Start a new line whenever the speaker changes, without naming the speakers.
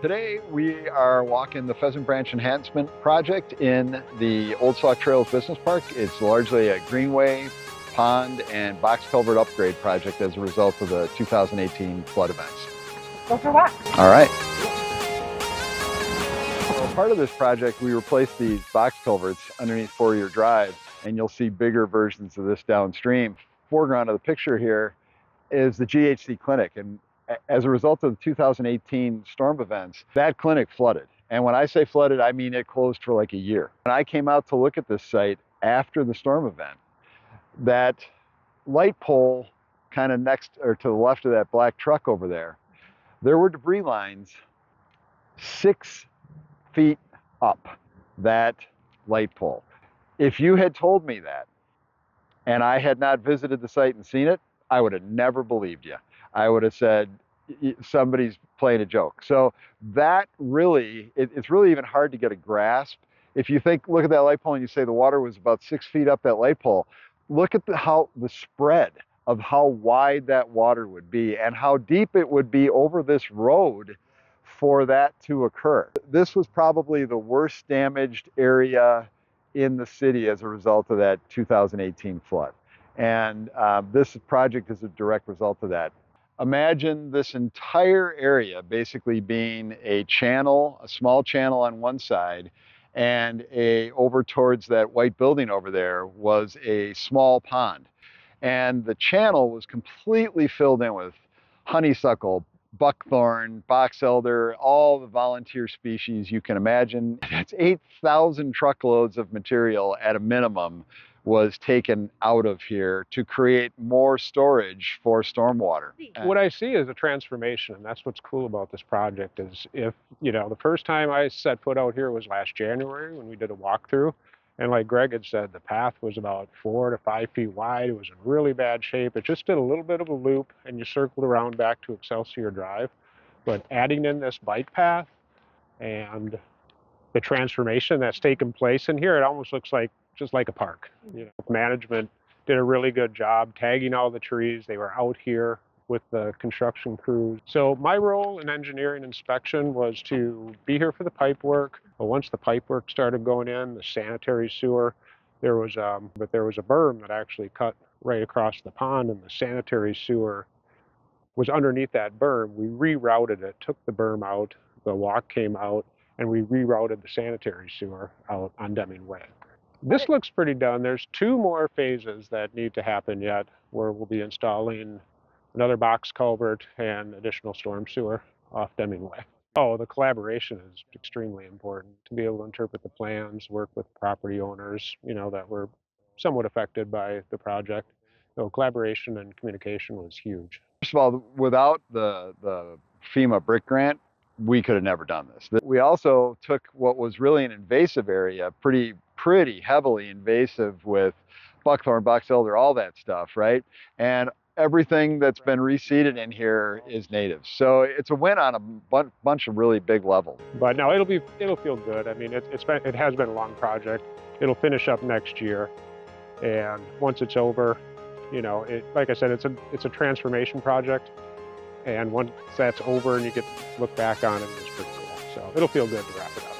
Today we are walking the Pheasant Branch Enhancement project in the Old Sauk Trails Business Park. It's largely a greenway, pond, and box culvert upgrade project as a result of the 2018 flood events.
Go for a walk.
All right. So part of this project, we replaced these box culverts underneath 4-Year Drive, and you'll see bigger versions of this downstream. Foreground of the picture here is the GHC clinic, and as a result of the 2018 storm events, that clinic flooded. And when I say flooded, I mean it closed for like a year. When I came out to look at this site after the storm event, that light pole kind of next or to the left of that black truck over there were debris lines 6 feet up that light pole. If you had told me that and I had not visited the site and seen it, I would have never believed you. I would have said somebody's playing a joke. So that really, it's really even hard to get a grasp. If you look at that light pole and you say the water was about 6 feet up that light pole, look at the spread of how wide that water would be and how deep it would be over this road for that to occur. This was probably the worst damaged area in the city as a result of that 2018 flood. And this project is a direct result of that. Imagine this entire area basically being a channel, a small channel on one side, and over towards that white building over there was a small pond. And the channel was completely filled in with honeysuckle, buckthorn, box elder, all the volunteer species you can imagine. That's 8,000 truckloads of material at a minimum was taken out of here to create more storage for stormwater.
What I see is a transformation, and that's what's cool about this project is the first time I set foot out here was last January when we did a walkthrough. And like Greg had said, the path was about 4 to 5 feet wide. It was in really bad shape. It just did a little bit of a loop and you circled around back to Excelsior Drive. But adding in this bike path and the transformation that's taken place in here, it almost looks like just like a park. Management did a really good job tagging all the trees. They were out here with the construction crews. So my role in engineering inspection was to be here for the pipe work. But once the pipe work started going in, the sanitary sewer, there was a berm that actually cut right across the pond, and the sanitary sewer was underneath that berm. We rerouted it, took the berm out, the walk came out, and we rerouted the sanitary sewer out on Deming Way. This looks pretty done. There's 2 more phases that need to happen yet, where we'll be installing another box culvert and additional storm sewer off Deming Way. Oh, the collaboration is extremely important to be able to interpret the plans, work with property owners, that were somewhat affected by the project. So collaboration and communication was huge.
First of all, without the FEMA brick grant, we could have never done this. We also took what was really an invasive area, pretty heavily invasive with buckthorn, box elder, all that stuff, right? And everything that's been reseeded in here is native. So it's a win on a bunch of really big levels.
But no, it'll feel good. I mean, it has been a long project. It'll finish up next year, and once it's over, like I said, it's a transformation project. And once that's over and you get to look back on it, it's pretty cool. So it'll feel good to wrap it up.